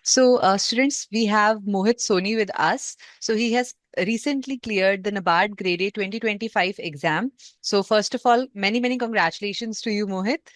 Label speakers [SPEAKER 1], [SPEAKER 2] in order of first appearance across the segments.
[SPEAKER 1] So, students, we have Mohit Soni with us. So, he has recently cleared the NABARD Grade A 2025 exam. So, first of all, many congratulations to you, Mohit.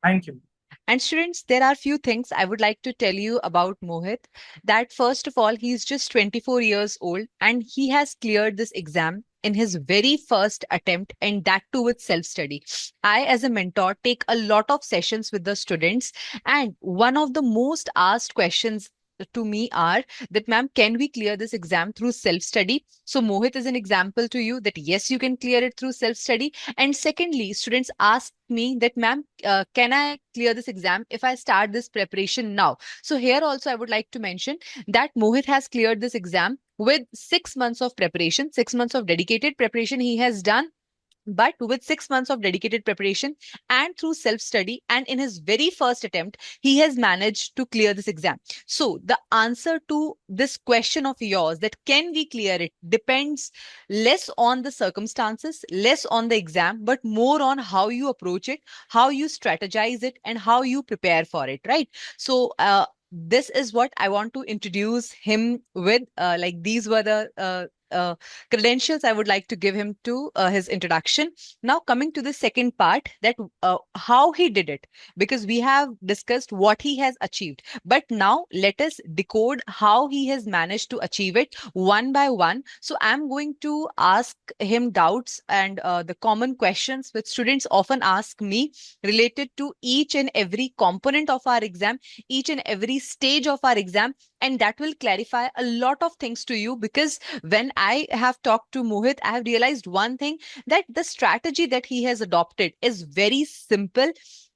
[SPEAKER 2] Thank you.
[SPEAKER 1] And students, there are few things I would like to tell you about Mohit. That first of all, he's just 24 years old and he has cleared this exam in his very first attempt, and that too with self study. I, as a mentor, take a lot of sessions with the students, and one of the most asked questions to me are that, ma'am, can we clear this exam through self study? So Mohit is an example to you that yes, you can clear it through self study. And secondly, students ask me that, ma'am, can I clear this exam if I start this preparation now? So here also I would like to mention that Mohit has cleared this exam with 6 months of preparation, 6 months of dedicated preparation he has done, but with 6 months of dedicated preparation and through self study, and in his very first attempt, he has managed to clear this exam. So, the answer to this question of yours, that can we clear it, depends less on the circumstances, less on the exam, but more on how you approach it, how you strategize it, and how you prepare for it, right? So, this is what I want to introduce him with. Like these were the credentials I would like to give him to his introduction. Now, coming to the second part, that how he did it, because we have discussed what he has achieved. But now, let us decode how he has managed to achieve it one by one. So, I'm going to ask him doubts and the common questions which students often ask me related to each and every component of our exam, each and every stage of our exam, and that will clarify a lot of things to you. Because when I have talked to Mohit, I have realized one thing, that the strategy that he has adopted is very simple.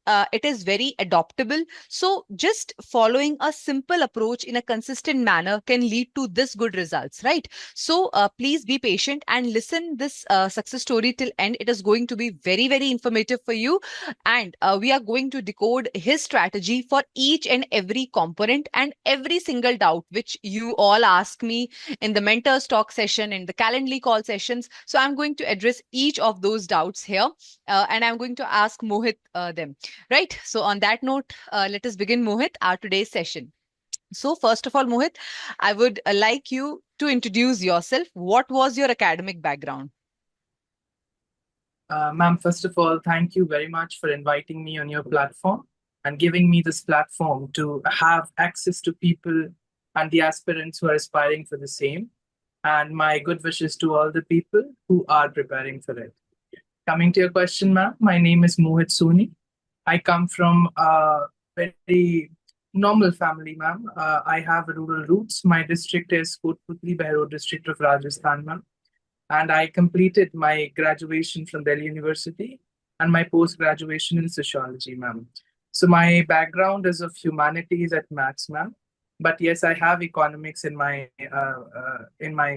[SPEAKER 1] It is very adoptable. So, just following a simple approach in a consistent manner can lead to this good results, right? So, please be patient and listen this success story till end. It is going to be very informative for you, and we are going to decode his strategy for each and every component and every single doubt which you all ask me in the mentors talk session, in the Calendly call sessions. So I'm going to address each of those doubts here, and I'm going to ask Mohit them. Right. So on that note, let us begin, Mohit, our today's session. So first of all, Mohit, I would like you to introduce yourself. What was your academic background?
[SPEAKER 2] Ma'am, first of all, thank you very much for inviting me on your platform and giving me this platform to have access to people and the aspirants who are aspiring for the same. And my good wishes to all the people who are preparing for it. Coming to your question, ma'am, my name is Mohit Soni. I come from a very normal family, ma'am. I have rural roots. My district is Kotputli Behror district of Rajasthan, ma'am. And I completed my graduation from Delhi University and my post graduation in sociology, ma'am. So my background is of humanities at maths, ma'am. But yes, I have economics in my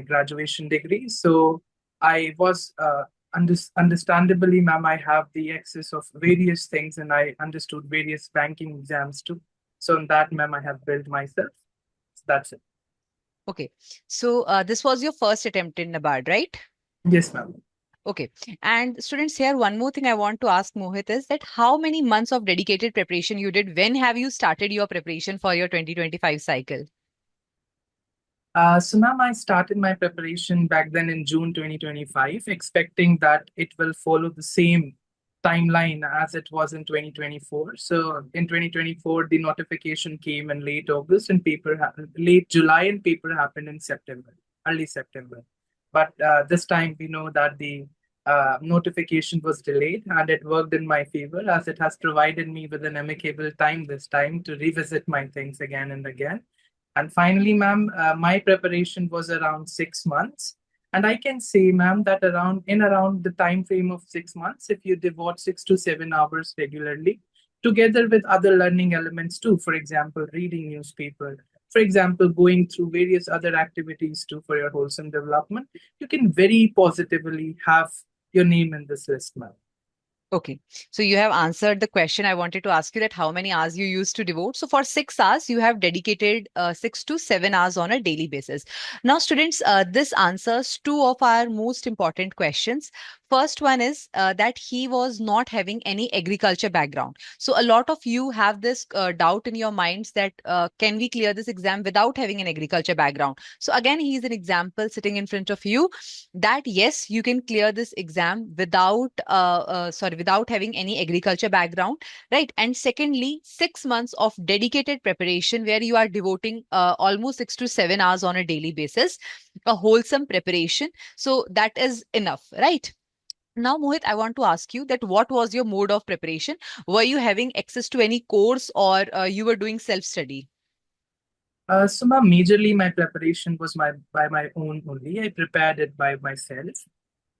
[SPEAKER 2] graduation degree. So I was understandably, ma'am, I have the access of various things, and I understood various banking exams too. So on that, ma'am, I have built myself. So that's it.
[SPEAKER 1] Okay. So this was your first attempt in NABARD, right?
[SPEAKER 2] Yes, ma'am.
[SPEAKER 1] Okay. And students, here, one more thing I want to ask Mohit is that how many months of dedicated preparation you did? When have you started your preparation for your 2025 cycle?
[SPEAKER 2] So, ma'am, I started my preparation back then in June 2025, expecting that it will follow the same timeline as it was in 2024. So, in 2024, the notification came in late August and late July, and paper happened in September, early September. But this time, we know that the notification was delayed, and it worked in my favor as it has provided me with an amicable time this time to revisit my things again and again. And finally, ma'am, my preparation was around 6 months. And I can say, ma'am, that around the time frame of 6 months, if you devote 6 to 7 hours regularly, together with other learning elements too, for example, reading newspaper, for example, going through various other activities too for your wholesome development, you can very positively have your name in this list, ma'am.
[SPEAKER 1] Okay, so you have answered the question I wanted to ask you, that how many hours you used to devote. So for 6 hours, you have dedicated 6 to 7 hours on a daily basis. Now, students, this answers two of our most important questions. First one is that he was not having any agriculture background. So a lot of you have this doubt in your minds that can we clear this exam without having an agriculture background? So again, he is an example sitting in front of you that yes, you can clear this exam without having any agriculture background, right? And secondly, 6 months of dedicated preparation where you are devoting almost 6 to 7 hours on a daily basis, a wholesome preparation. So that is enough, right? Now, Mohit, I want to ask you that what was your mode of preparation? Were you having access to any course, or you were doing self study?
[SPEAKER 2] So, ma'am, majorly my preparation was by my own only. I prepared it by myself.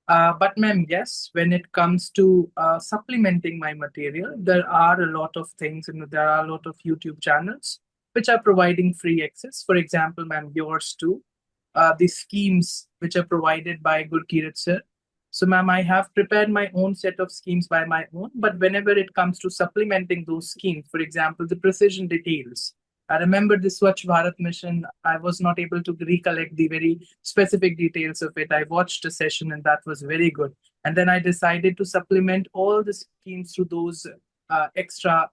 [SPEAKER 2] But ma'am, yes, when it comes to supplementing my material, there are a lot of things and there are a lot of YouTube channels which are providing free access. For example, ma'am, yours too. The schemes which are provided by Gurkirat sir. So, ma'am, I have prepared my own set of schemes by my own. But whenever it comes to supplementing those schemes, for example, the precision details, I remember the Swachh Bharat mission. I was not able to recollect the very specific details of it. I watched a session and that was very good. And then I decided to supplement all the schemes through those extra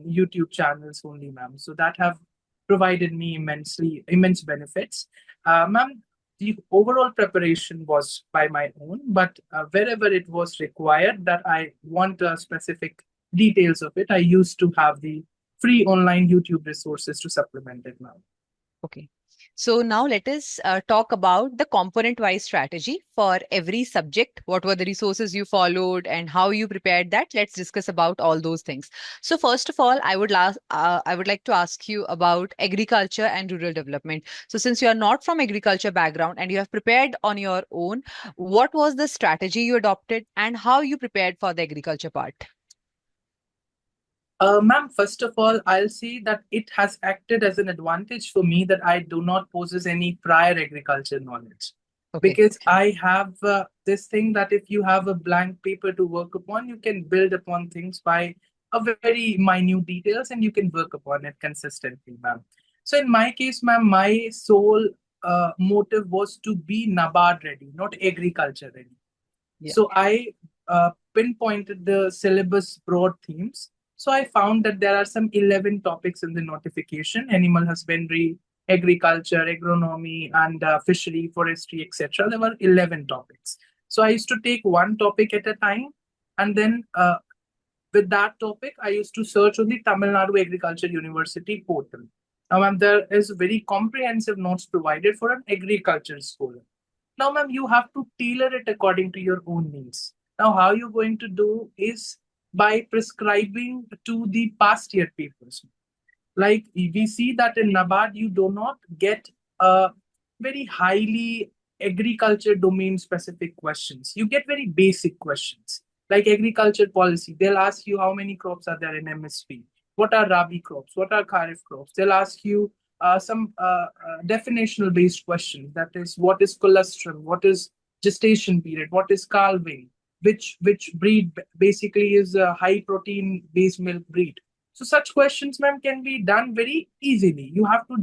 [SPEAKER 2] YouTube channels only, ma'am. So that have provided me immense benefits. Ma'am, the overall preparation was by my own, but wherever it was required that I want specific details of it, I used to have the free online YouTube resources to supplement it now.
[SPEAKER 1] Okay. So now let us talk about the component-wise strategy for every subject. What were the resources you followed and how you prepared that? Let's discuss about all those things. So first of all, I would like to ask you about agriculture and rural development. So since you are not from agriculture background and you have prepared on your own, what was the strategy you adopted and how you prepared for the agriculture part?
[SPEAKER 2] Ma'am, first of all, I'll say that it has acted as an advantage for me that I do not possess any prior agriculture knowledge.
[SPEAKER 1] Okay.
[SPEAKER 2] Because I have this thing that if you have a blank paper to work upon, you can build upon things by a very minute details and you can work upon it consistently, ma'am. So in my case, ma'am, my sole motive was to be NABARD ready, not agriculture ready.
[SPEAKER 1] Yeah.
[SPEAKER 2] So I pinpointed the syllabus broad themes. So I found that there are some 11 topics in the notification: animal husbandry, agriculture, agronomy, and fishery, forestry, etc. There were 11 topics. So I used to take one topic at a time, and then with that topic, I used to search on the Tamil Nadu Agriculture University portal. Now, ma'am, there is very comprehensive notes provided for an agriculture scholar. Now, ma'am, you have to tailor it according to your own needs. Now, how you're going to do is by prescribing to the past year papers. Like we see that in NABARD, you do not get very highly agriculture domain specific questions. You get very basic questions like agriculture policy. They'll ask you how many crops are there in MSP, what are Rabi crops, what are Kharif crops. They'll ask you some definitional based questions. That is, what is colostrum, what is gestation period, what is calving, which breed basically is a high protein based milk breed. So such questions, ma'am, can be done very easily. You have to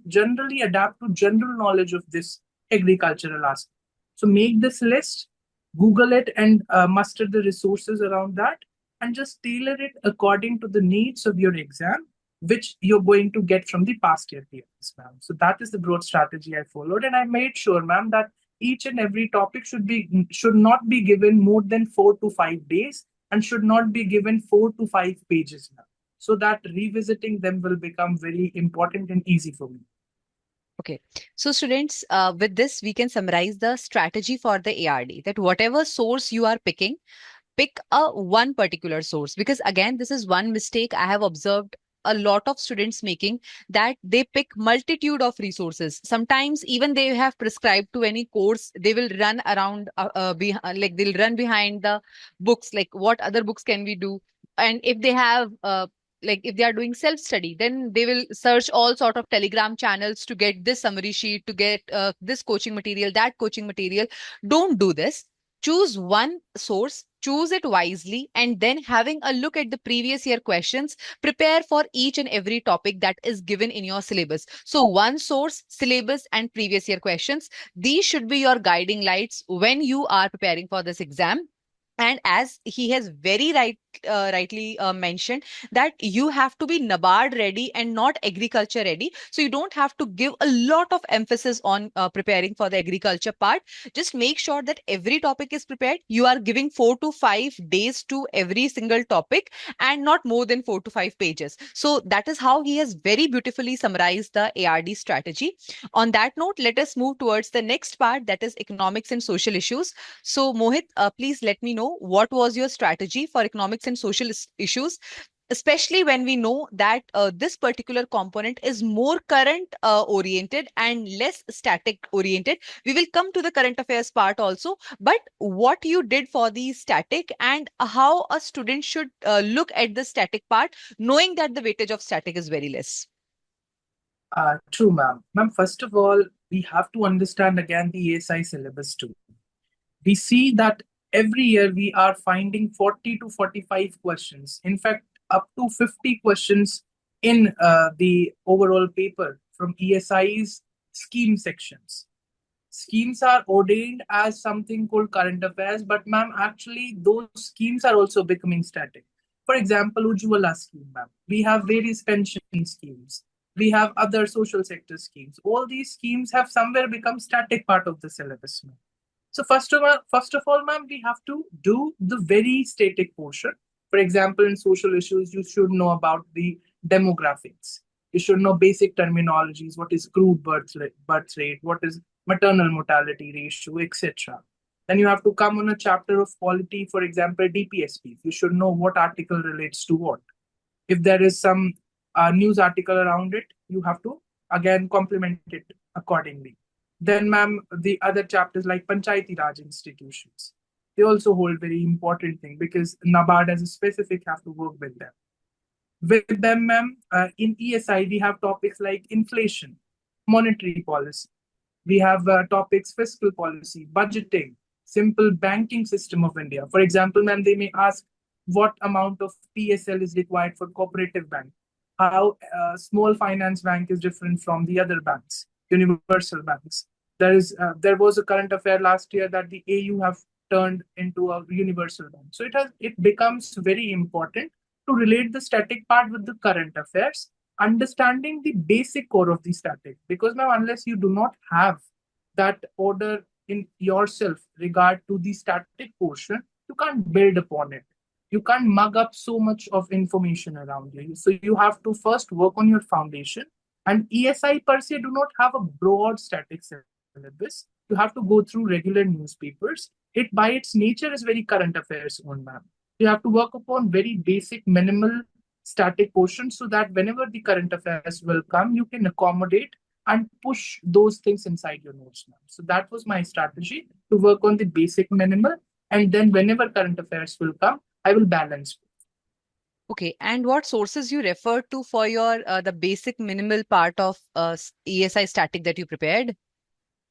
[SPEAKER 2] generally adapt to general knowledge of this agricultural aspect. So make this list, Google it, and muster the resources around that, and just tailor it according to the needs of your exam, which you're going to get from the past year papers, ma'am. So that is the broad strategy I followed, and I made sure, ma'am, that each and every topic should not be given more than 4 to 5 days and should not be given 4 to 5 pages, ma'am, so that revisiting them will become very important and easy for me.
[SPEAKER 1] Okay. So students, with this, we can summarize the strategy for the ARD, that whatever source you are picking, pick a one particular source, because again, this is one mistake I have observed a lot of students making, that they pick multitude of resources. Sometimes even they have prescribed to any course, they will run around like they'll run behind the books, like what other books can we do. And if they have like if they are doing self study, then they will search all sort of telegram channels to get this summary sheet, to get this coaching material, that coaching material. Don't do this. Choose one source, choose it wisely, and then having a look at the previous year questions, prepare for each and every topic that is given in your syllabus. So, one source, syllabus, and previous year questions. These should be your guiding lights when you are preparing for this exam. And as he has rightly mentioned, that you have to be NABARD ready and not agriculture ready. So you don't have to give a lot of emphasis on preparing for the agriculture part. Just make sure that every topic is prepared. You are giving 4 to 5 days to every single topic, and not more than 4 to 5 pages. So that is how he has very beautifully summarized the ARD strategy. On that note, let us move towards the next part, that is economics and social issues. So, Mohit, please let me know what was your strategy for economics and social issues, especially when we know that this particular component is more current oriented and less static oriented. We will come to the current affairs part also, but what you did for the static and how a student should look at the static part, knowing that the weightage of static is very less.
[SPEAKER 2] True, ma'am. Ma'am, first of all, we have to understand again the ASI syllabus too. We see that every year we are finding 40 to 45 questions. In fact, up to 50 questions in the overall paper from ESI's scheme sections. Schemes are ordained as something called current affairs, but ma'am, actually, those schemes are also becoming static. For example, Ujjwala scheme, ma'am. We have various pension schemes. We have other social sector schemes. All these schemes have somewhere become static part of the syllabus, ma'am. So first of all, ma'am, we have to do the very static portion. For example, in social issues, you should know about the demographics. You should know basic terminologies. What is crude birth rate? What is maternal mortality ratio, etc. Then you have to come on a chapter of polity, for example, DPSP. You should know what article relates to what. If there is some news article around it, you have to again complement it accordingly. Then, ma'am, the other chapters like Panchayati Raj institutions, they also hold very important thing because NABARD as a specific have to work with them. With them, ma'am, in ESI, we have topics like inflation, monetary policy. We have topics fiscal policy, budgeting, simple banking system of India. For example, ma'am, they may ask what amount of PSL is required for cooperative bank, how small finance bank is different from the other banks, universal banks. There was a current affair last year that the AU have turned into a universal bank. So it becomes very important to relate the static part with the current affairs, understanding the basic core of the static. Because now, unless you do not have that order in yourself regard to the static portion, you can't build upon it. You can't mug up so much of information around you. So you have to first work on your foundation. And ESI per se do not have a broad static syllabus. You have to go through regular newspapers. It by its nature is very current affairs on, ma'am. You have to work upon very basic, minimal static portions so that whenever the current affairs will come, you can accommodate and push those things inside your notes, ma'am. So that was my strategy to work on the basic minimal. And then whenever current affairs will come, I will balance.
[SPEAKER 1] Okay, and what sources you refer to for your the basic minimal part of ESI static that you prepared?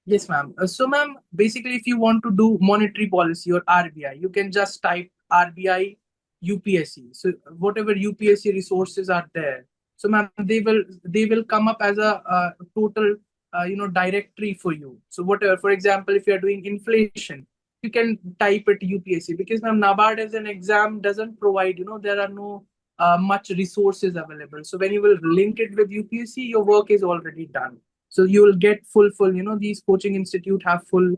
[SPEAKER 2] Yes, ma'am. So, ma'am, basically, if you want to do monetary policy or RBI, you can just type RBI UPSC. So, whatever UPSC resources are there, so, ma'am, they will come up as a total directory for you. So, whatever, for example, if you are doing inflation, you can type it UPSC because, ma'am, NABARD as an exam doesn't provide. There are no much resources available. So, when you will link it with UPSC, your work is already done. So you will get full, these coaching institute have full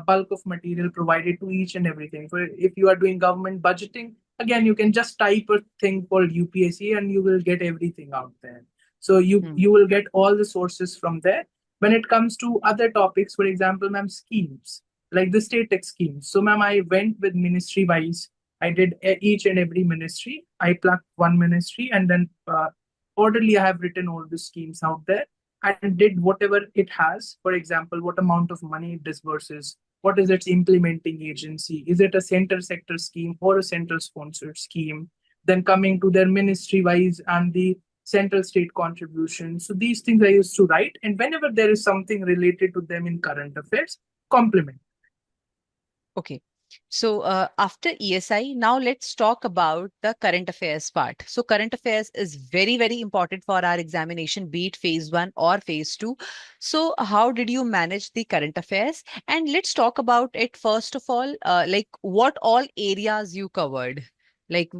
[SPEAKER 2] bulk of material provided to each and everything. For if you are doing government budgeting, again, you can just type a thing called UPSC and you will get everything out there. So you
[SPEAKER 1] Hmm.
[SPEAKER 2] you will get all the sources from there. When it comes to other topics, for example, ma'am, schemes, like the state tech schemes. So ma'am, I went with ministry wise. I did each and every ministry. I plucked one ministry and then orderly I have written all the schemes out there and did whatever it has. For example, what amount of money it disburses, what is its implementing agency, is it a center sector scheme or a central sponsored scheme? Then coming to their ministry wise and the central state contribution. So these things I used to write, and whenever there is something related to them in current affairs, complement.
[SPEAKER 1] Okay. So, after ESI, now let's talk about the current affairs part. So, current affairs is very, very important for our examination, be it phase one or phase two. So, how did you manage the current affairs? And let's talk about it first of all, like what all areas you covered, like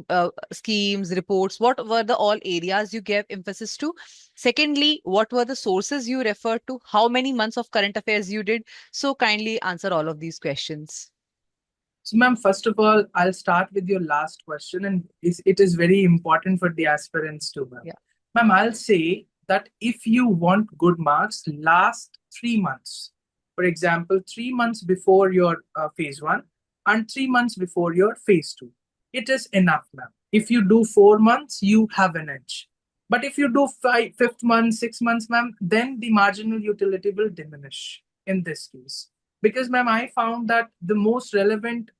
[SPEAKER 1] schemes, reports, what were the all areas you gave emphasis to? Secondly, what were the sources you referred to? How many months of current affairs you did? So, kindly answer all of these questions.
[SPEAKER 2] So, ma'am, first of all, I'll start with your last question, and it is very important for the aspirants too, ma'am.
[SPEAKER 1] Yeah.
[SPEAKER 2] Ma'am, I'll say that if you want good marks, last 3 months, for example, 3 months before your phase one and 3 months before your phase two, it is enough, ma'am. If you do 4 months, you have an edge. But if you do fifth month, 6 months, ma'am, then the marginal utility will diminish in this case. Because, ma'am, I found that the most relevant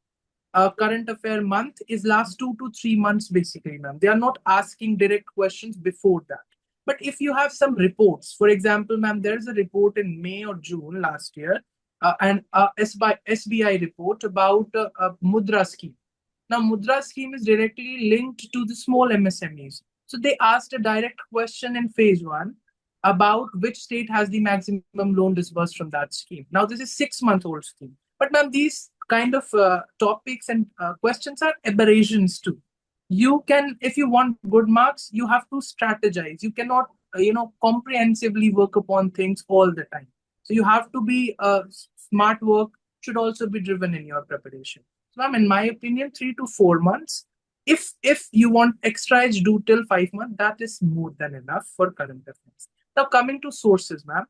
[SPEAKER 2] current affair month is last 2 to 3 months, basically, ma'am. They are not asking direct questions before that. But if you have some reports, for example, ma'am, there's a report in May or June last year, and SBI report about Mudra scheme. Now, Mudra scheme is directly linked to the small MSMEs. So they asked a direct question in phase one about which state has the maximum loan disbursed from that scheme. Now, this is 6 month old scheme. But ma'am, these kind of topics and questions are aberrations too. You can, if you want good marks, you have to strategize. You cannot, comprehensively work upon things all the time. So you have to be smart work should also be driven in your preparation. So, ma'am, in my opinion, 3 to 4 months. If you want extra edge, do till 5 months. That is more than enough for current affairs. Now, coming to sources, ma'am,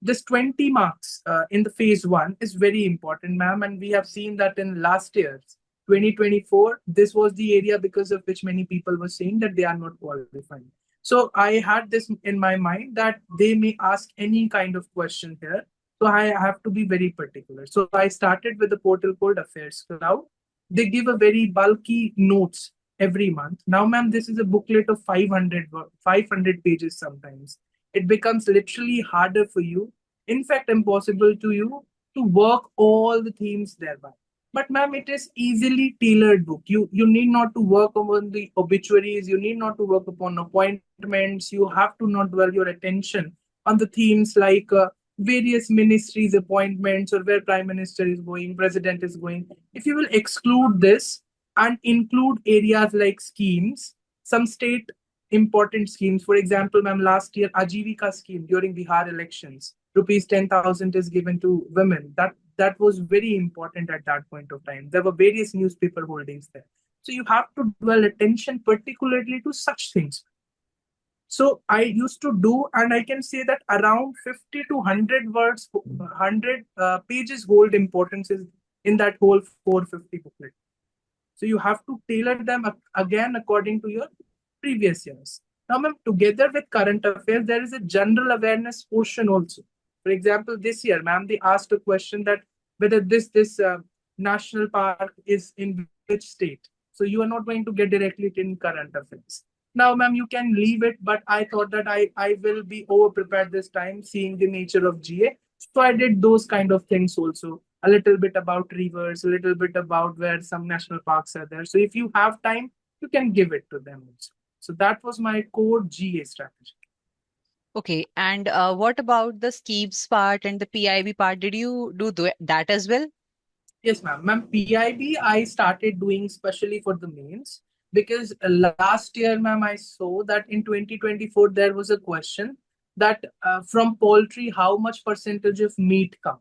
[SPEAKER 2] this 20 marks in the phase one is very important, ma'am, and we have seen that in last year's 2024, this was the area because of which many people were saying that they are not qualified. So I had this in my mind that they may ask any kind of question here. So I have to be very particular. So I started with a portal called Affairs Cloud. They give a very bulky notes every month. Now, ma'am, this is a booklet of 500 pages sometimes. It becomes literally harder for you, in fact, impossible to you to work all the themes thereby. But ma'am, it is easily tailored book. You need not to work on the obituaries. You need not to work upon appointments. You have to not dwell your attention on the themes like various ministries appointments or where prime minister is going, president is going. If you will exclude this and include areas like schemes, some state important schemes. For example, ma'am, last year Ajivika scheme during Bihar elections, rupees 10,000 is given to women. That was very important at that point of time. There were various newspaper holdings there. So you have to dwell attention particularly to such things. So I used to do, and I can say that around 50 to 100 words, 100 pages hold importance is in that whole 450 booklet. So you have to tailor them again according to your previous years. Now, ma'am, together with current affairs, there is a general awareness portion also. For example, this year, ma'am, they asked a question that whether this national park is in which state. So you are not going to get directly in current affairs. Now, ma'am, you can leave it, but I thought that I will be over prepared this time, seeing the nature of GA. So I did those kind of things also. A little bit about rivers, a little bit about where some national parks are there. So if you have time, you can give it to them also. So that was my core GA strategy.
[SPEAKER 1] Okay, and what about the schemes part and the PIB part? Did you do that as well?
[SPEAKER 2] Yes, ma'am. Ma'am, PIB I started doing specially for the mains because last year, ma'am, I saw that in 2024 there was a question that from poultry, how much percentage of meat come?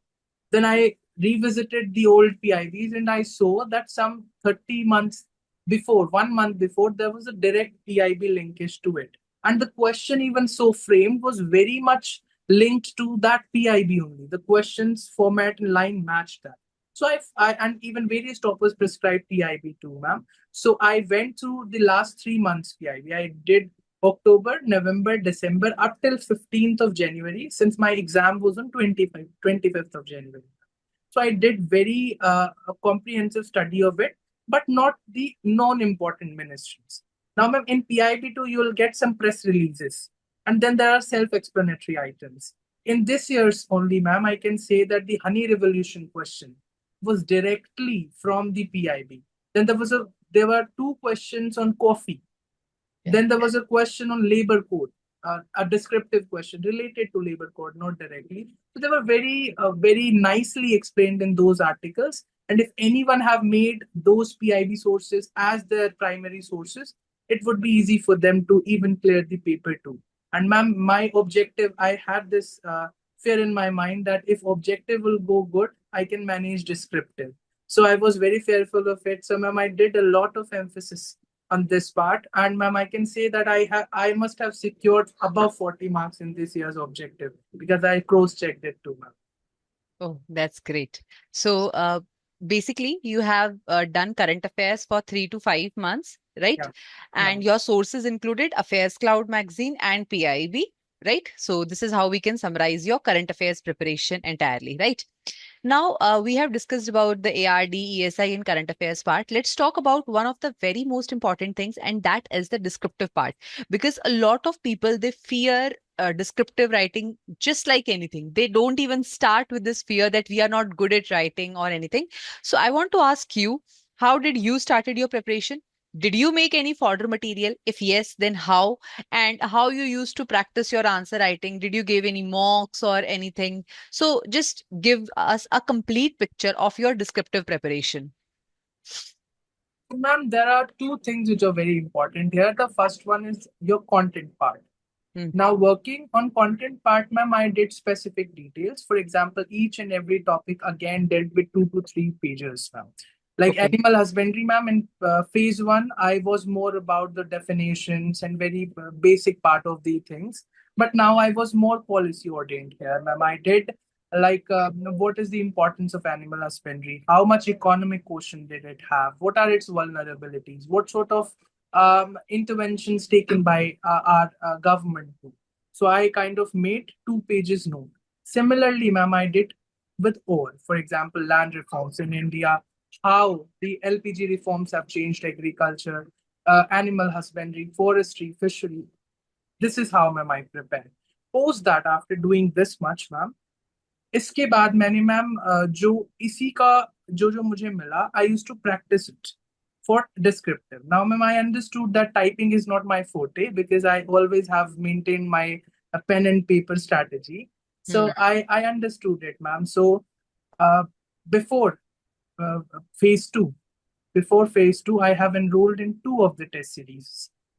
[SPEAKER 2] Then I revisited the old PIBs and I saw that some 30 months before, 1 month before, there was a direct PIB linkage to it. And the question, even so framed, was very much linked to that PIB only. The question's format and line matched that. So I and even various toppers prescribed PIB too, ma'am. So I went through the last 3 months PIB. I did October, November, December up till 15th of January, since my exam was on 25th of January. So I did very a comprehensive study of it, but not the non-important ministries. Now, ma'am, in PIB2, you will get some press releases, and then there are self-explanatory items. In this year's only, ma'am, I can say that the honey revolution question, was directly from the PIB. Then there were two questions on coffee.
[SPEAKER 1] Yeah.
[SPEAKER 2] Then there was a question on labor code, a descriptive question related to labor code, not directly. So they were very nicely explained in those articles. And if anyone have made those PIB sources as their primary sources, it would be easy for them to even clear the paper too. And ma'am, my objective, I had this fear in my mind that if objective will go good, I can manage descriptive. So I was very fearful of it. So ma'am, I did a lot of emphasis on this part. And ma'am, I can say that I must have secured above 40 marks in this year's objective because I cross-checked it too, ma'am.
[SPEAKER 1] Oh, that's great. So, basically, you have done current affairs for 3 to 5 months, right?
[SPEAKER 2] Yeah. Yeah.
[SPEAKER 1] And your sources included Affairs Cloud magazine and PIB, right? So, this is how we can summarize your current affairs preparation entirely, right? Now, we have discussed about the ARD, ESI, and current affairs part. Let's talk about one of the very most important things, and that is the descriptive part. Because a lot of people, they fear descriptive writing just like anything. They don't even start with this fear that we are not good at writing or anything. So I want to ask you, how did you started your preparation? Did you make any fodder material? If yes, then how? And how you used to practice your answer writing? Did you give any mocks or anything? So just give us a complete picture of your descriptive preparation.
[SPEAKER 2] So, ma'am, there are two things which are very important here. The first one is your content part.
[SPEAKER 1] Hmm.
[SPEAKER 2] Now, working on content part, ma'am, I did specific details. For example, each and every topic again dealt with 2 to 3 pages, ma'am. Like
[SPEAKER 1] Okay.
[SPEAKER 2] animal husbandry, ma'am, in phase one, I was more about the definitions and very basic part of the things. But now I was more policy oriented here, ma'am. I did like what is the importance of animal husbandry? How much economic quotient did it have? What are its vulnerabilities? What sort of interventions taken by our government too. So I kind of made 2 pages note. Similarly, ma'am, I did with all. For example, land reforms in India, how the LPG reforms have changed agriculture, animal husbandry, forestry, fishery. This is how, ma'am, I prepare. Post that, after doing this much, ma'am, इसके बाद मैंने ma'am जो इसी का जो जो मुझे मिला I use to practise it for descriptive now ma'am I understood that typing is not my forte because I always have maintained my pen and paper strategy. So
[SPEAKER 1] Hmm.
[SPEAKER 2] I understood it, ma'am. So uh, before uh, phase two, before phase two, I have enrolled in two of the test series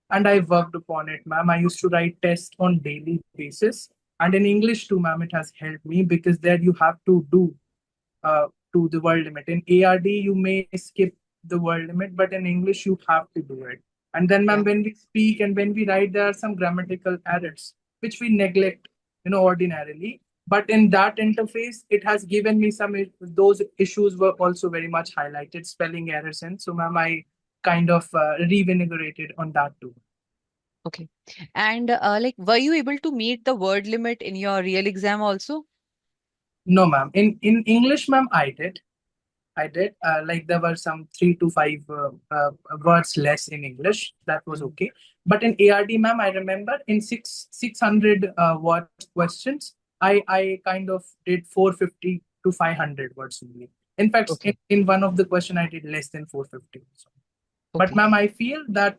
[SPEAKER 2] and I worked upon it, ma'am. I used to write tests on daily basis. And in English too, ma'am, it has helped me because there you have to do to the word limit. In ARD, you may skip the word limit, but in English, you have to do it. And then, ma'am,
[SPEAKER 1] Yeah.
[SPEAKER 2] when we speak and when we write, there are some grammatical errors which we neglect, ordinarily. But in that interface, it has given me some, those issues were also very much highlighted, spelling errors. And so, ma'am, I kind of revigorated on that too.
[SPEAKER 1] Okay. And like, were you able to meet the word limit in your real exam also?
[SPEAKER 2] No, ma'am. In English, ma'am, I did. I did. Like there were some 3 to 5 words less in English. That was
[SPEAKER 1] Hmm.
[SPEAKER 2] okay. But in ARD, ma'am, I remember in 600 word questions, I kind of did 450 to 500 words only. In fact,
[SPEAKER 1] Okay.
[SPEAKER 2] in one of the question, I did less than 450. But
[SPEAKER 1] Okay.
[SPEAKER 2] ma'am, I feel that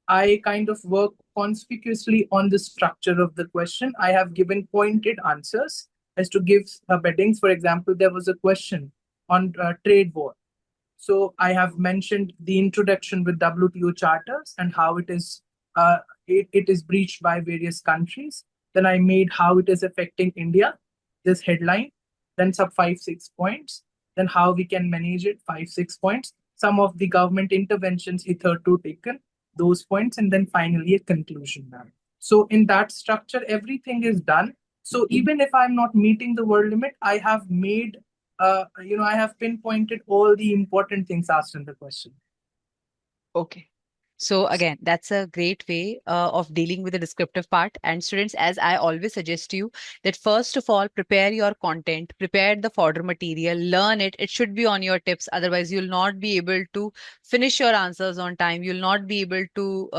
[SPEAKER 2] I kind of work conspicuously on the structure of the question. I have given pointed answers as to give beddings. For example, there was a question on trade war. So I have mentioned the introduction with WTO charters and how it is breached by various countries. Then I made how it is affecting India, this headline, then sub 5 6 points, then how we can manage it, 5 6 points, some of the government interventions hitherto taken, those points, and then finally a conclusion, ma'am. So in that structure, everything is done. So even if I'm not meeting the word limit, I have made I have pinpointed all the important things asked in the question.
[SPEAKER 1] Okay. So again, that's a great way of dealing with the descriptive part. And students, as I always suggest to you, that first of all, prepare your content, prepare the fodder material, learn it. It should be on your tips. Otherwise, you'll not be able to finish your answers on time. You'll not be able to,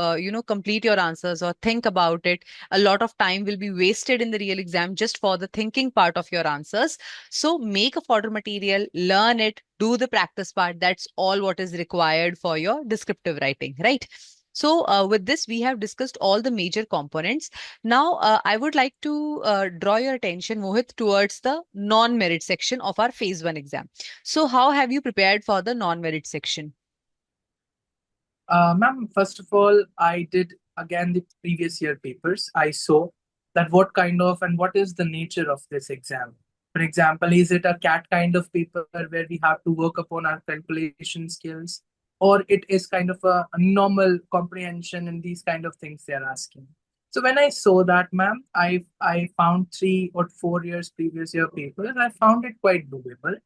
[SPEAKER 1] complete your answers or think about it. A lot of time will be wasted in the real exam just for the thinking part of your answers. So make a fodder material, learn it, do the practice part. That's all what is required for your descriptive writing, right? So, with this, we have discussed all the major components. Now, I would like to draw your attention, Mohit, towards the non-merit section of our phase one exam. So, how have you prepared for the non-merit section?
[SPEAKER 2] Ma'am, first of all, I did again the previous year papers. I saw that what kind of and what is the nature of this exam. For example, is it a CAT kind of paper where we have to work upon our calculation skills, or it is kind of a normal comprehension and these kind of things they are asking. So when I saw that, ma'am, I found 3 or 4 years previous year papers. I found it quite doable,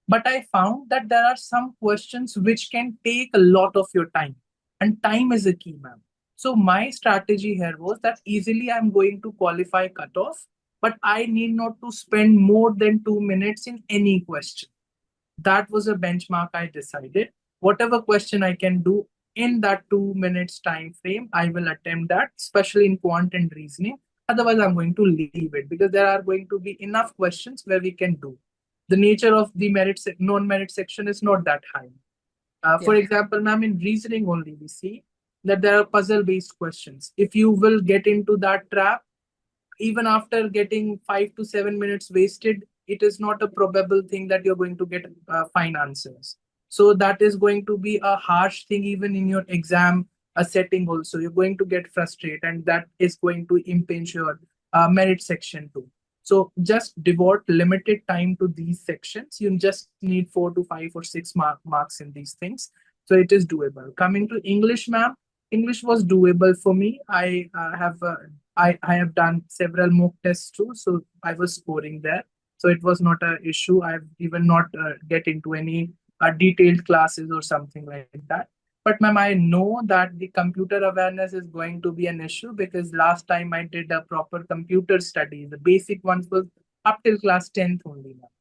[SPEAKER 2] but I found that there are some questions which can take a lot of your time, and time is a key, ma'am. So my strategy here was that easily I'm going to qualify cutoff, but I need not to spend more than 2 minutes in any question. That was a benchmark I decided. Whatever question I can do in that 2 minutes time frame, I will attempt that, especially in quant and reasoning. Otherwise, I'm going to leave it because there are going to be enough questions where we can do. The nature of the non-merit section is not that high. For
[SPEAKER 1] Yeah.
[SPEAKER 2] example, ma'am, in reasoning only, we see that there are puzzle-based questions. If you will get into that trap, even after getting 5 to 7 minutes wasted, it is not a probable thing that you're going to get fine answers. So that is going to be a harsh thing even in your exam setting also. You're going to get frustrated, and that is going to impinge your merit section too. So just devote limited time to these sections. You just need 4 to 5 or 6 marks in these things. So it is doable. Coming to English, ma'am, English was doable for me. I have done several mock tests too, so I was scoring there. So it was not an issue. I've even not get into any detailed classes or something like that. But ma'am, I know that the computer awareness is going to be an issue because last time I did a proper computer study. The basic ones was up till class 10th only, ma'am.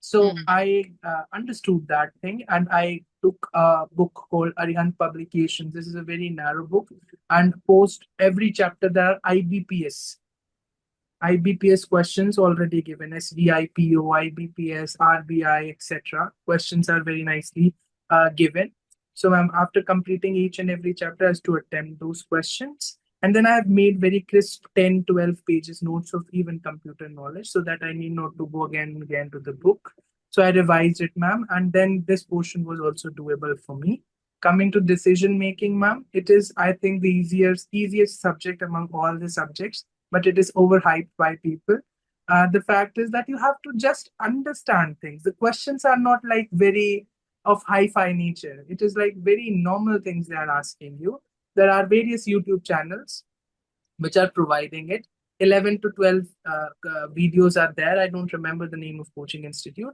[SPEAKER 2] So
[SPEAKER 1] Mhm.
[SPEAKER 2] I understood that thing, and I took a book called Arihant Publications. This is a very narrow book, and post every chapter there are IBPS questions already given, SVIPO, IBPS, RBI, etc. Questions are very nicely given. So, ma'am, after completing each and every chapter, as to attempt those questions. And then I have made very crisp 10, 12 pages notes of even computer knowledge so that I need not to go again and again to the book. So I revised it, ma'am. And then this portion was also doable for me. Coming to decision making, ma'am, it is, I think, the easiest subject among all the subjects, but it is overhyped by people. The fact is that you have to just understand things. The questions are not like very of hi-fi nature. It is like very normal things they are asking you. There are various YouTube channels which are providing it. 11 to 12 videos are there. I don't remember the name of coaching institute.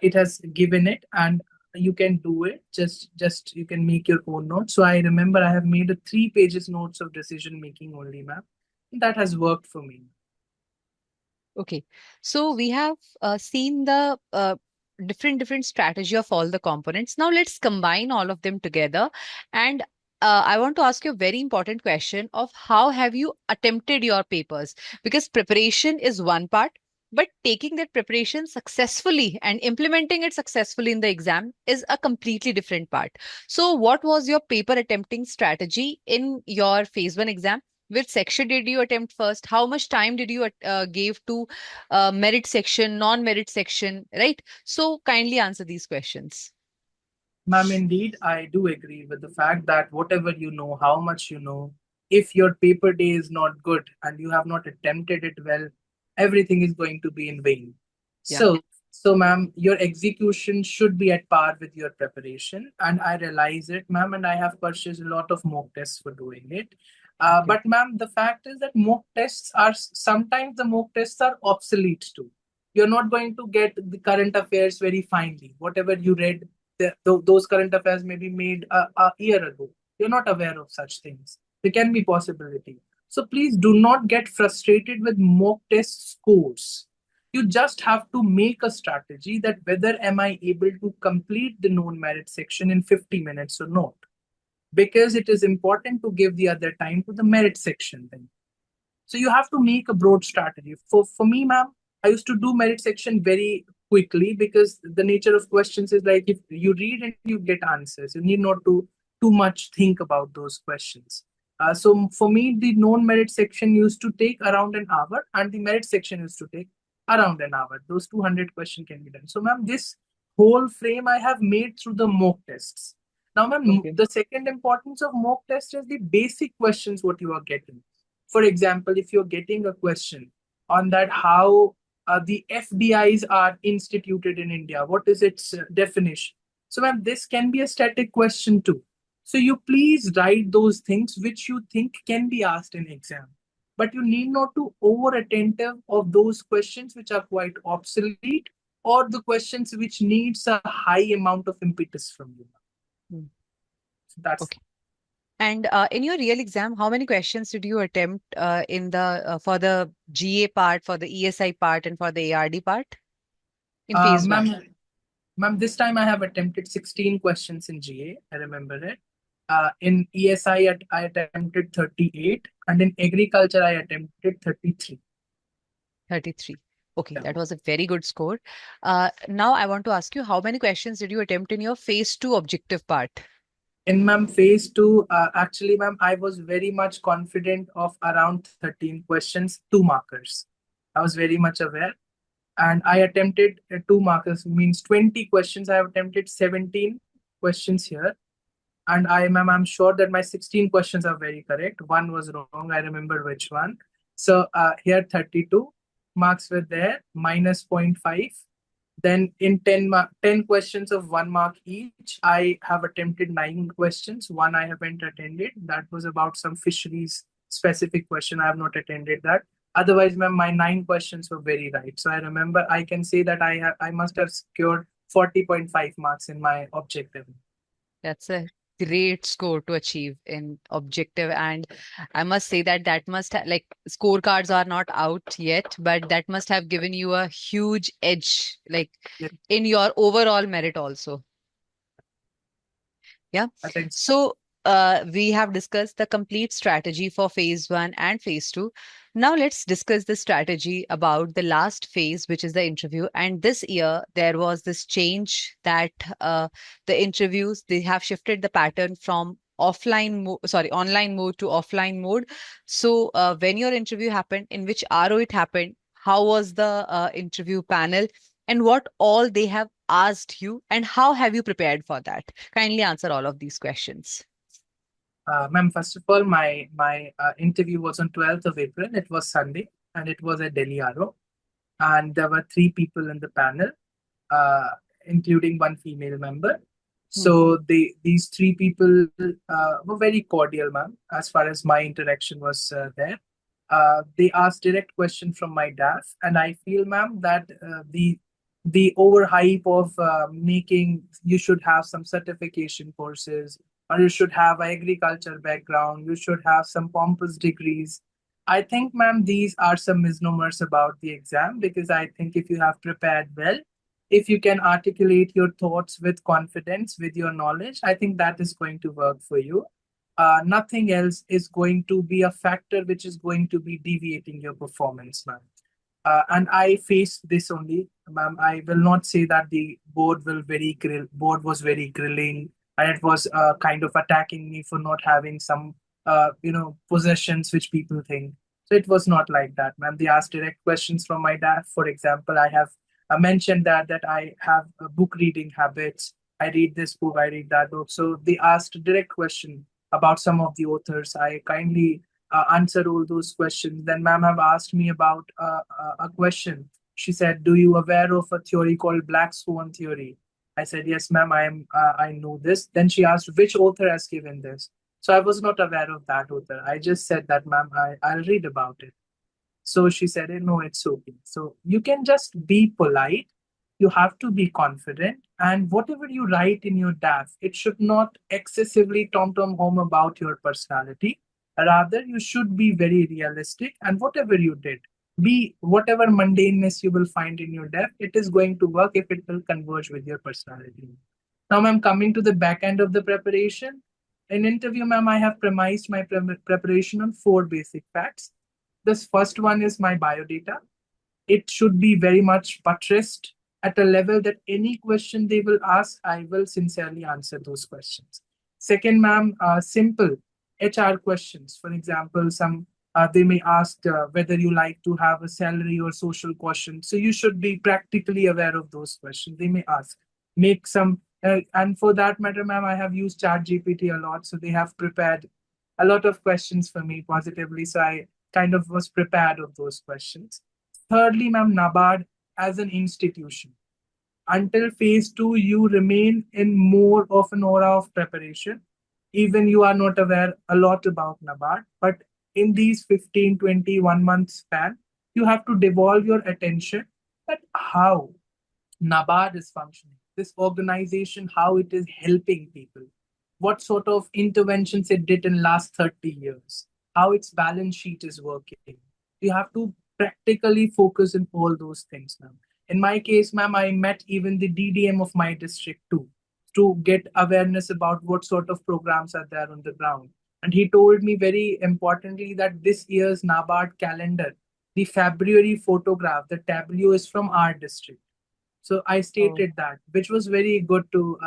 [SPEAKER 2] It has given it, and you can do it. Just you can make your own notes. So I remember I have made a 3 pages notes of decision making only, ma'am. That has worked for me.
[SPEAKER 1] Okay, so we have seen the different strategy of all the components. Now let's combine all of them together, and I want to ask you a very important question of how have you attempted your papers? Because preparation is one part, but taking that preparation successfully and implementing it successfully in the exam is a completely different part. So, what was your paper attempting strategy in your phase one exam? Which section did you attempt first? How much time did you give to merit section, non-merit section, right? So kindly answer these questions.
[SPEAKER 2] Ma'am, indeed, I do agree with the fact that whatever you know, how much you know, if your paper day is not good and you have not attempted it well, everything is going to be in vain.
[SPEAKER 1] Yeah.
[SPEAKER 2] So, ma'am, your execution should be at par with your preparation. And I realize it, ma'am, and I have purchased a lot of mock tests for doing it.
[SPEAKER 1] Okay.
[SPEAKER 2] But, ma'am, the fact is that mock tests are sometimes the mock tests are obsolete too. You're not going to get the current affairs very finely. Whatever you read, those current affairs may be made a year ago. You're not aware of such things. There can be possibility. So please do not get frustrated with mock test scores. You just have to make a strategy that whether am I able to complete the known merit section in 50 minutes or not. Because it is important to give the other time to the merit section then. So you have to make a broad strategy. For me, ma'am, I used to do merit section very quickly, because the nature of questions is like if you read and you get answers, you need not to too much think about those questions. So for me, the non-merit section used to take around an hour, and the merit section used to take around an hour. Those 200 questions can be done. So, ma'am, this whole frame I have made through the mock tests. Now, ma'am,
[SPEAKER 1] Okay.
[SPEAKER 2] the second importance of mock test is the basic questions what you are getting. For example, if you're getting a question on that how the FDIs are instituted in India, what is its definition? So, ma'am, this can be a static question too. So, you please write those things which you think can be asked in exam, but you need not to over attentive of those questions which are quite obsolete, or the questions which needs a high amount of impetus from you.
[SPEAKER 1] Hmm.
[SPEAKER 2] So that's
[SPEAKER 1] Okay. And in your real exam, how many questions did you attempt in the for the GA part, for the ESI part, and for the ARD part in phase
[SPEAKER 2] ma'am.
[SPEAKER 1] one?
[SPEAKER 2] Ma'am, this time I have attempted 16 questions in GA. I remember it. In ESI, I attempted 38, and in agriculture, I attempted 33.
[SPEAKER 1] 33. Okay,
[SPEAKER 2] Yeah.
[SPEAKER 1] that was a very good score. Now I want to ask you, how many questions did you attempt in your phase two objective part?
[SPEAKER 2] In ma'am phase two, actually, ma'am, I was very much confident of around 13 questions, two markers. I was very much aware, and I attempted two markers, means 20 questions. I have attempted 17 questions here, and I'm sure that my 16 questions are very correct. One was wrong. I remember which one. So here 32 marks were there, minus zero point 0.5. Then in 10 questions of 1 mark each, I have attempted 9 questions. One I haven't attended. That was about some fisheries specific question. I have not attended that. Otherwise, ma'am, my 9 questions were very right. So I remember I can say that I must have secured 40.5 marks in my objective.
[SPEAKER 1] That's a great score to achieve in objective. And I must say that that must have, like, scorecards are not out yet, but that must have given you a huge edge, like,
[SPEAKER 2] Yeah,
[SPEAKER 1] in your overall merit also. Yeah.
[SPEAKER 2] I think
[SPEAKER 1] So we have discussed the complete strategy for phase one and phase two. Now let's discuss the strategy about the last phase, which is the interview. And this year there was this change that the interviews, they have shifted the pattern from online mode to offline mode. So when your interview happened, in which RO it happened, how was the interview panel, and what all they have asked you, and how have you prepared for that? Kindly answer all of these questions.
[SPEAKER 2] Ma'am, first of all, my interview was on 12th of April. It was Sunday, and it was at Delhi RO. And there were three people in the panel, uh, including one female member.
[SPEAKER 1] Hmm.
[SPEAKER 2] So these three people were very cordial, ma'am, as far as my interaction was there. They asked direct question from my DAF, and I feel, ma'am, that the overhype of making you should have some certification courses, or you should have agriculture background, you should have some pompous degrees. I think, ma'am, these are some misnomers about the exam, because I think if you have prepared well, if you can articulate your thoughts with confidence, with your knowledge, I think that is going to work for you. Nothing else is going to be a factor which is going to be deviating your performance, ma'am. And I faced this only, ma'am. I will not say that the board was very grilling, and it was kind of attacking me for not having some possessions which people think. So it was not like that, ma'am. They asked direct questions from my dad. For example, I have mentioned that I have book reading habits. I read this book, I read that book. So they asked direct question about some of the authors. I kindly answer all those questions. Then ma'am have asked me about a question. She said, "Do you aware of a theory called Black Swan theory?" I said, "Yes, ma'am. I am. I know this." Then she asked, "Which author has given this?" So I was not aware of that author. I just said that, "Ma'am, I'll read about it." So she said, no, it's okay. So you can just be polite. You have to be confident. And whatever you write in your DAF, it should not excessively tom-tom home about your personality. Rather, you should be very realistic. And whatever you did, be whatever mundaneness you will find in your DAF, it is going to work if it will converge with your personality. Now, ma'am, coming to the back end of the preparation. In interview, ma'am, I have premised my preparation on four basic facts. This first one is my biodata. It should be very much buttressed. at a level that any question they will ask, I will sincerely answer those questions. Second, ma'am, simple HR questions. For example, some they may ask whether you like to have a salary or social question. So you should be practically aware of those questions. They may ask. Make some, and for that matter, ma'am, I have used ChatGPT a lot. So they have prepared a lot of questions for me positively. So I kind of was prepared of those questions. Thirdly, ma'am, NABARD as an institution. Until phase two, you remain in more of an aura of preparation. Even you are not aware a lot about NABARD, but in these 15, 21 month span, you have to devolve your attention at how NABARD is functioning, this organization, how it is helping people, what sort of interventions it did in last 30 years, how its balance sheet is working. You have to practically focus on all those things, ma'am. In my case, ma'am, I met even the DDM of my district too to get awareness about what sort of programs are there on the ground. And he told me very importantly that this year's NABARD calendar, the February photograph, the tableau is from our district. So I
[SPEAKER 1] Oh.
[SPEAKER 2] stated that, which was very good to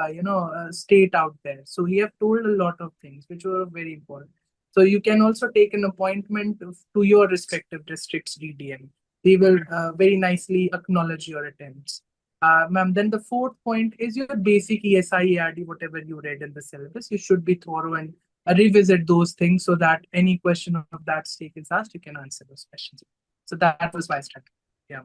[SPEAKER 2] state out there. So he have told a lot of things which were very important. So you can also take an appointment to your respective district's DDM. They will very nicely acknowledge your attempts. Ma'am, then the fourth point is your basic ESI, ERD, whatever you read in the syllabus. You should be thorough and revisit those things so that any question of that stake is asked, you can answer those questions. So that was my strategy. Yeah.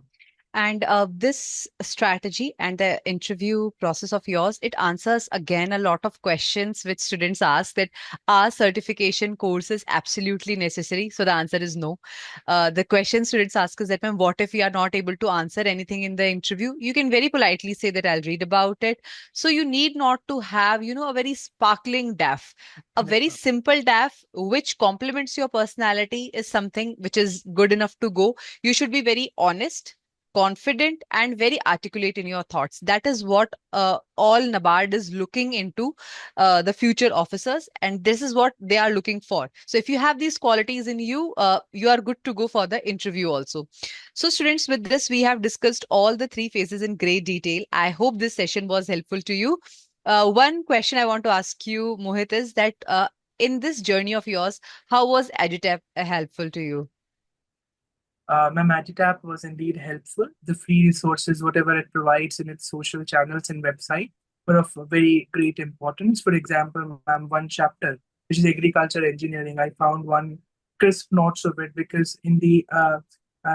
[SPEAKER 1] And this strategy and the interview process of yours, it answers again a lot of questions which students ask that are certification courses absolutely necessary? So the answer is no. The question students ask is that, ma'am, what if we are not able to answer anything in the interview? You can very politely say that I'll read about it. So you need not to have, a very sparkling DAF. A
[SPEAKER 2] Yes,
[SPEAKER 1] very
[SPEAKER 2] ma'am.
[SPEAKER 1] simple DAF which complements your personality is something which is good enough to go. You should be very honest, confident, and very articulate in your thoughts. That is what all NABARD is looking into, the future officers, and this is what they are looking for. So if you have these qualities in you, you are good to go for the interview also. So students, with this, we have discussed all the three phases in great detail. I hope this session was helpful to you. One question I want to ask you, Mohit, is that in this journey of yours, how was EduTap helpful to you?
[SPEAKER 2] My Magitap was indeed helpful. The free resources, whatever it provides in its social channels and website, were of very great importance. For example, ma'am, one chapter, which is agriculture engineering, I found one crisp notes of it because in the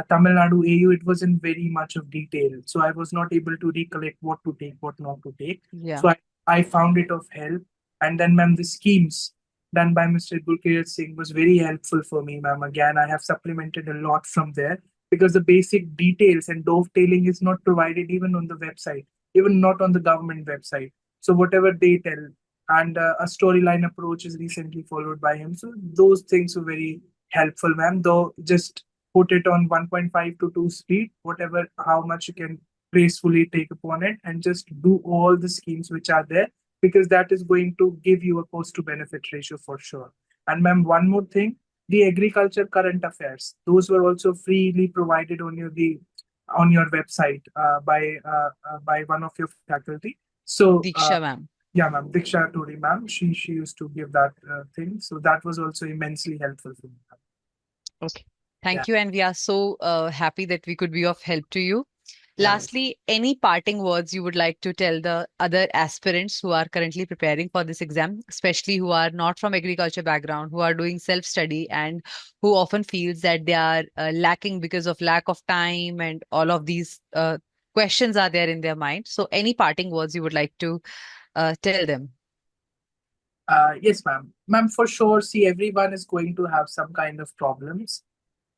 [SPEAKER 2] Tamil Nadu AU, it was in very much of detail. So I was not able to recollect what to take, what not to take.
[SPEAKER 1] Yeah.
[SPEAKER 2] So I found it of help. And then, ma'am, the schemes done by Mr. Gurkirat Singh was very helpful for me, ma'am. Again, I have supplemented a lot from there because the basic details and dovetailing is not provided even on the website, even not on the government website. So whatever they tell, and a storyline approach is recently followed by him. So those things were very helpful, ma'am. Though just put it on 1.5 to 2 speed, whatever, how much you can gracefully take upon it, and just do all the schemes which are there because that is going to give you a cost to benefit ratio for sure. And ma'am, one more thing, the agriculture current affairs, those were also freely provided on your website by one of your faculty. So
[SPEAKER 1] Diksha, ma'am.
[SPEAKER 2] yeah, ma'am, Diksha Tori, ma'am, she used to give that thing. So that was also immensely helpful for me.
[SPEAKER 1] Okay.
[SPEAKER 2] Yeah,
[SPEAKER 1] Thank you. And we are so happy that we could be of help to you.
[SPEAKER 2] yeah, ma'am.
[SPEAKER 1] Lastly, any parting words you would like to tell the other aspirants who are currently preparing for this exam, especially who are not from agriculture background, who are doing self-study and who often feels that they are lacking because of lack of time and all of these questions are there in their mind. So any parting words you would like to tell them?
[SPEAKER 2] Yes, ma'am. Ma'am, for sure. See, everyone is going to have some kind of problems.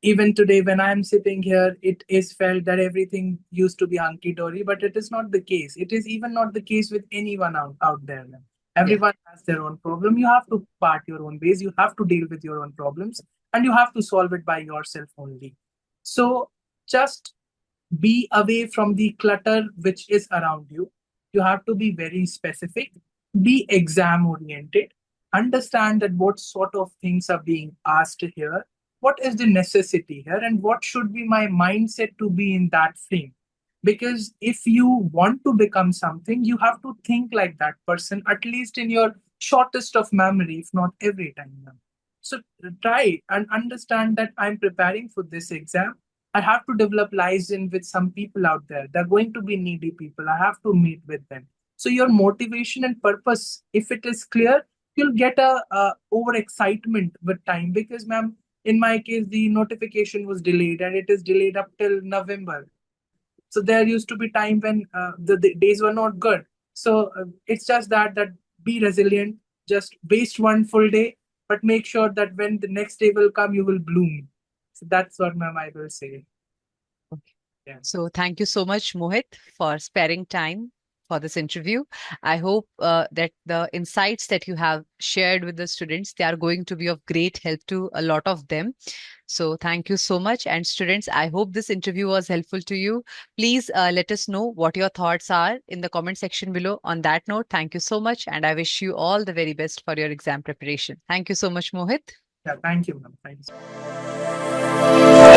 [SPEAKER 2] Even today, when I'm sitting here, it is felt that everything used to be hunky dory, but it is not the case. It is even not the case with anyone out there, ma'am.
[SPEAKER 1] Yeah.
[SPEAKER 2] Everyone has their own problem. You have to part your own ways. You have to deal with your own problems, and you have to solve it by yourself only. So just be away from the clutter which is around you. You have to be very specific, be exam oriented, understand that what sort of things are being asked here, what is the necessity here, and what should be my mindset to be in that frame. Because if you want to become something, you have to think like that person, at least in your shortest of memory, if not every time. So try and understand that I'm preparing for this exam. I have to develop liaison with some people out there. They're going to be needy people. I have to meet with them. So your motivation and purpose, if it is clear, you'll get a over excitement with time. Because, ma'am, in my case, the notification was delayed and it is delayed up till November. So there used to be time when the days were not good. So it's just that be resilient. Just waste one full day, but make sure that when the next day will come, you will bloom. So that's what, ma'am, I will say.
[SPEAKER 1] Okay.
[SPEAKER 2] Yeah.
[SPEAKER 1] So thank you so much, Mohit, for sparing time for this interview. I hope that the insights that you have shared with the students, they are going to be of great help to a lot of them. So thank you so much. And students, I hope this interview was helpful to you. Please let us know what your thoughts are in the comment section below. On that note, thank you so much. And I wish you all the very best for your exam preparation. Thank you so much, Mohit.
[SPEAKER 2] Yeah. Thank you, ma'am. Thank you so much.